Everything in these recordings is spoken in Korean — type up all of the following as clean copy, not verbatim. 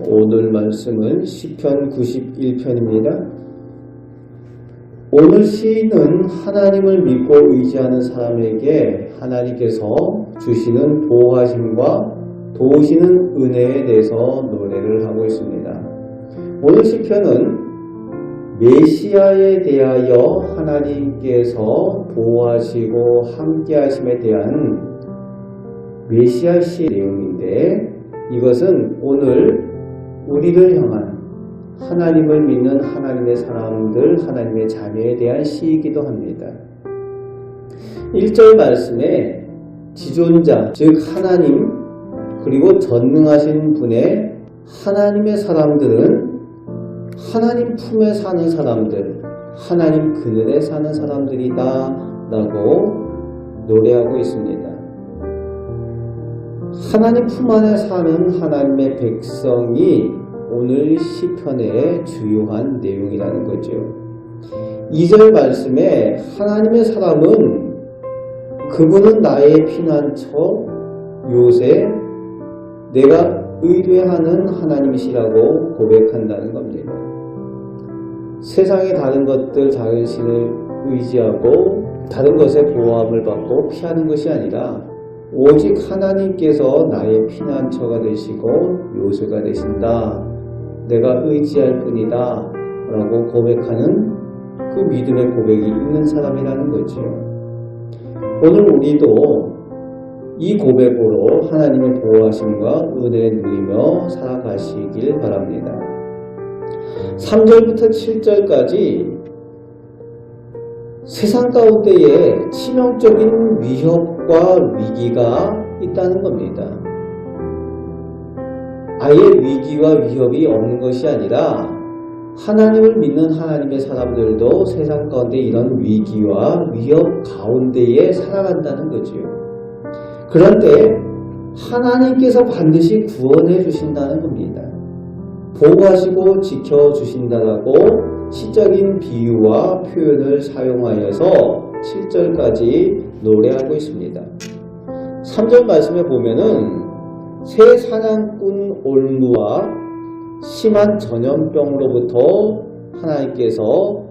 오늘 말씀은 시편 91편입니다. 오늘 시인은 하나님을 믿고 의지하는 사람에게 하나님께서 주시는 보호하심과 도우시는 은혜에 대해서 노래를 하고 있습니다. 오늘 시편은 메시아에 대하여 하나님께서 보호하시고 함께하심에 대한 메시아 시의 내용인데, 이것은 오늘 우리를 향한 하나님을 믿는 하나님의 사람들, 하나님의 자녀에 대한 시이기도 합니다. 1절 말씀에 지존자, 즉 하나님, 그리고 전능하신 분의 하나님의 사람들은 하나님 품에 사는 사람들, 하나님 그늘에 사는 사람들이다 라고 노래하고 있습니다. 하나님 품 안에 사는 하나님의 백성이 오늘 시편의 주요한 내용이라는 거죠. 2절 말씀에 하나님의 사람은 그분은 나의 피난처, 요새 내가 의뢰하는 하나님이시라고 고백한다는 겁니다. 세상의 다른 것들, 다른 신을 의지하고 다른 것에 보호함을 받고 피하는 것이 아니라 오직 하나님께서 나의 피난처가 되시고 요새가 되신다, 내가 의지할 뿐이다 라고 고백하는 그 믿음의 고백이 있는 사람이라는 거죠. 오늘 우리도 이 고백으로 하나님의 보호하심과 은혜를 누리며 살아가시길 바랍니다. 3절부터 7절까지 세상 가운데에 치명적인 위협과 위기가 있다는 겁니다. 아예 위기와 위협이 없는 것이 아니라 하나님을 믿는 하나님의 사람들도 세상 가운데 이런 위기와 위협 가운데에 살아간다는 거죠. 그런데 하나님께서 반드시 구원해 주신다는 겁니다. 보호하시고 지켜주신다라고 시적인 비유와 표현을 사용하여서 7절까지 노래하고 있습니다. 3절 말씀에 보면은 새 사냥꾼 올무와 심한 전염병으로부터 하나님께서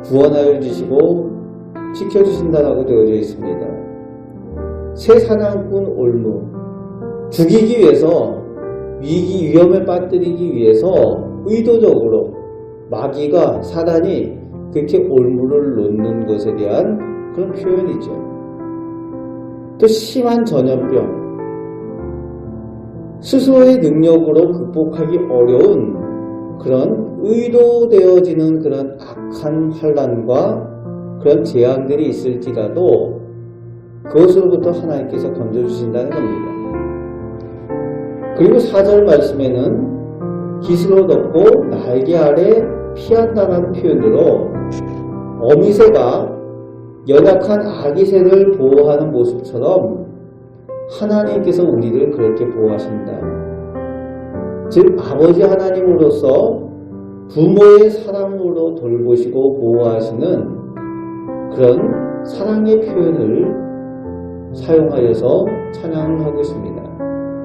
구원하여 주시고 지켜주신다라고 되어져 있습니다. 새 사냥꾼 올무, 죽이기 위해서, 위기 위험에 빠뜨리기 위해서 의도적으로 마귀가, 사단이 그렇게 올무를 놓는 것에 대한 그런 표현이죠. 또 심한 전염병, 스스로의 능력으로 극복하기 어려운 그런 의도되어지는 그런 악한 환난과 그런 재앙들이 있을지라도 그것으로부터 하나님께서 건져주신다는 겁니다. 그리고 4절 말씀에는 깃으로 덮고 날개 아래 피한다는 표현으로 어미새가 연약한 아기 새를 보호하는 모습처럼 하나님께서 우리를 그렇게 보호하신다. 즉 아버지 하나님으로서 부모의 사랑으로 돌보시고 보호하시는 그런 사랑의 표현을 사용하여서 찬양을 하고 있습니다.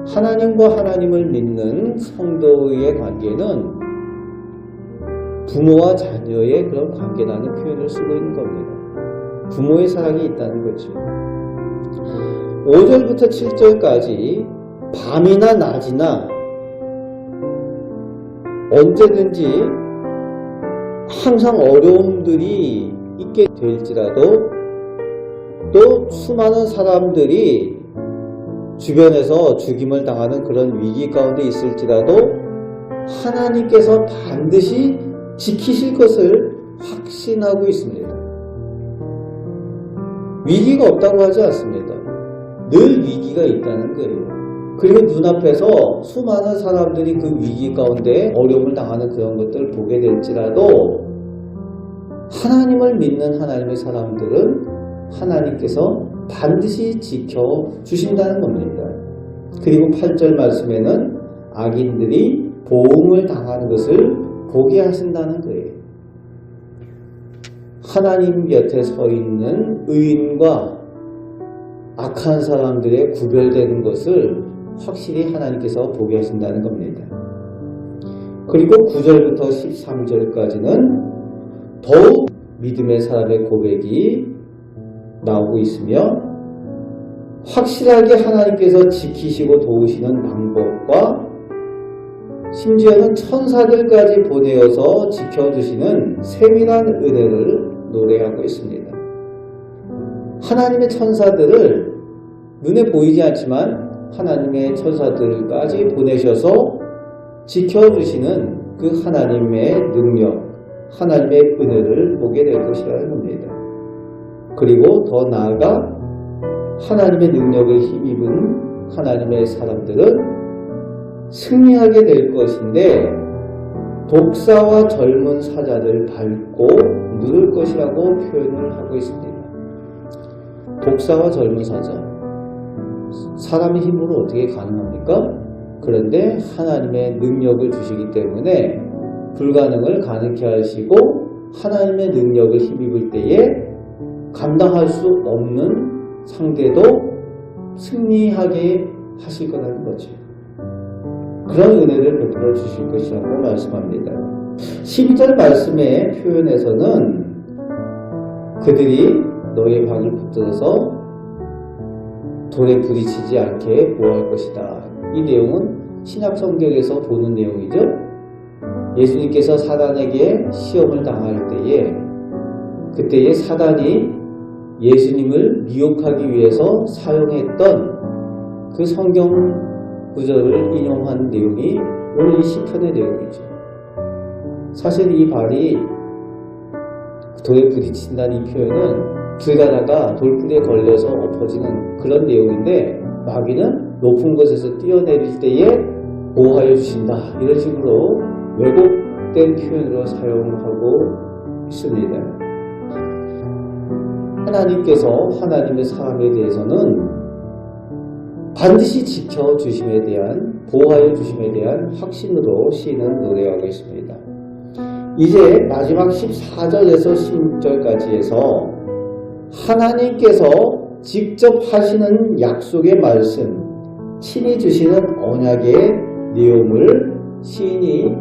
하나님과 하나님을 믿는 성도의 관계는 부모와 자녀의 그런 관계라는 표현을 쓰고 있는 겁니다. 부모의 사랑이 있다는 거죠. 5절부터 7절까지 밤이나 낮이나 언제든지 항상 어려움들이 있게 될지라도 또 수많은 사람들이 주변에서 죽임을 당하는 그런 위기 가운데 있을지라도 하나님께서 반드시 지키실 것을 확신하고 있습니다. 위기가 없다고 하지 않습니다. 늘 위기가 있다는 거예요. 그리고 눈앞에서 수많은 사람들이 그 위기 가운데 어려움을 당하는 그런 것들을 보게 될지라도 하나님을 믿는 하나님의 사람들은 하나님께서 반드시 지켜주신다는 겁니다. 그리고 8절 말씀에는 악인들이 보응을 당하는 것을 보게 하신다는 거예요. 하나님 곁에 서 있는 의인과 악한 사람들의 구별되는 것을 확실히 하나님께서 보게 하신다는 겁니다. 그리고 9절부터 13절까지는 더욱 믿음의 사람의 고백이 나오고 있으며 확실하게 하나님께서 지키시고 도우시는 방법과 심지어는 천사들까지 보내어서 지켜주시는 세밀한 은혜를 노래하고 있습니다. 하나님의 천사들을 눈에 보이지 않지만 하나님의 천사들까지 보내셔서 지켜주시는 그 하나님의 능력, 하나님의 은혜를 보게 될 것이라는 겁니다. 그리고 더 나아가 하나님의 능력을 힘입은 하나님의 사람들은 승리하게 될 것인데 독사와 젊은 사자를 밟고 누를 것이라고 표현을 하고 있습니다. 독사와 젊은 사자, 사람의 힘으로 어떻게 가능합니까? 그런데 하나님의 능력을 주시기 때문에 불가능을 가능케 하시고 하나님의 능력을 힘입을 때에 감당할 수 없는 상대도 승리하게 하실 거라는 거죠. 그런 은혜를 베풀어 주실 것이라고 말씀합니다. 12절 말씀의 표현에서는 그들이 너의 방을 붙들어서 돌에 부딪히지 않게 보호할 것이다. 이 내용은 신약 성경에서 보는 내용이죠. 예수님께서 사단에게 시험을 당할 때에 그때에 사단이 예수님을 미혹하기 위해서 사용했던 그 성경 구절을 인용한 내용이 오늘 이 시편의 내용이죠. 사실 이 발이 돌에 부딪힌다는 이 표현은 길 가다가 돌불에 걸려서 엎어지는 그런 내용인데 마귀는 높은 곳에서 뛰어내릴 때에 보호하여 주신다. 이런 식으로 왜곡된 표현으로 사용하고 있습니다. 하나님께서 하나님의 사람에 대해서는 반드시 지켜주심에 대한, 보호하여 주심에 대한 확신으로 시인은 노래하고 있습니다. 이제 마지막 14절에서 16절까지 해서 하나님께서 직접 하시는 약속의 말씀, 친히 주시는 언약의 내용을 시인이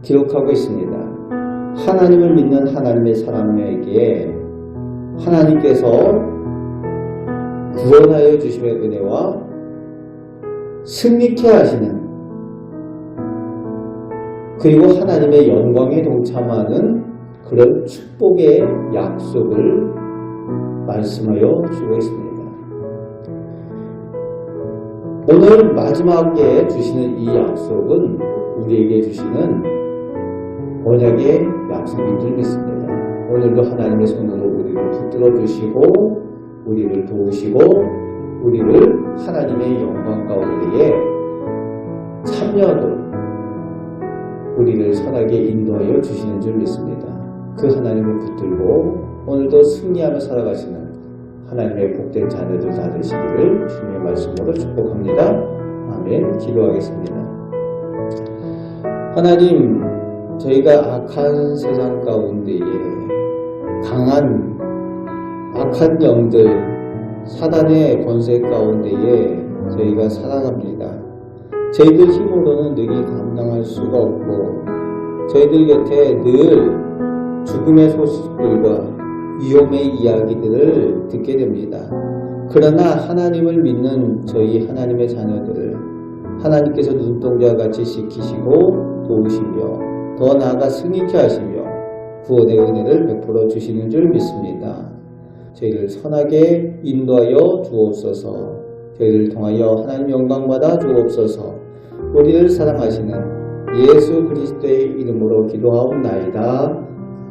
기록하고 있습니다. 하나님을 믿는 하나님의 사람에게 하나님께서 구원하여 주심의 은혜와 승리케 하시는, 그리고 하나님의 영광에 동참하는 그런 축복의 약속을 말씀하여 주고 있습니다. 오늘 마지막에 주시는 이 약속은 우리에게 주시는 언약의 약속인 줄 믿습니다. 오늘도 하나님의 손으로 우리를 붙들어 주시고 우리를 도우시고 우리를 하나님의 영광 가운데에 참여하도록 우리를 선하게 인도하여 주시는 줄 믿습니다. 그 하나님을 붙들고 오늘도 승리하며 살아가시는 하나님의 복된 자녀들 다 되시기를 주님의 말씀으로 축복합니다. 아멘. 기도하겠습니다. 하나님, 저희가 악한 세상 가운데에 강한 악한 영들, 사단의 권세 가운데에 저희가 살아갑니다. 저희들 힘으로는 능히 감당할 수가 없고 저희들 곁에 늘 죽음의 소식들과 위험의 이야기들을 듣게 됩니다. 그러나 하나님을 믿는 저희 하나님의 자녀들을 하나님께서 눈동자와 같이 지키시고 도우시며 더 나아가 승리케 하시며 구원의 은혜를 베풀어 주시는 줄 믿습니다. 저희를 선하게 인도하여 주옵소서. 저희를 통하여 하나님 영광 받아 주옵소서. 우리를 사랑하시는 예수 그리스도의 이름으로 기도하옵나이다.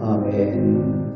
아멘.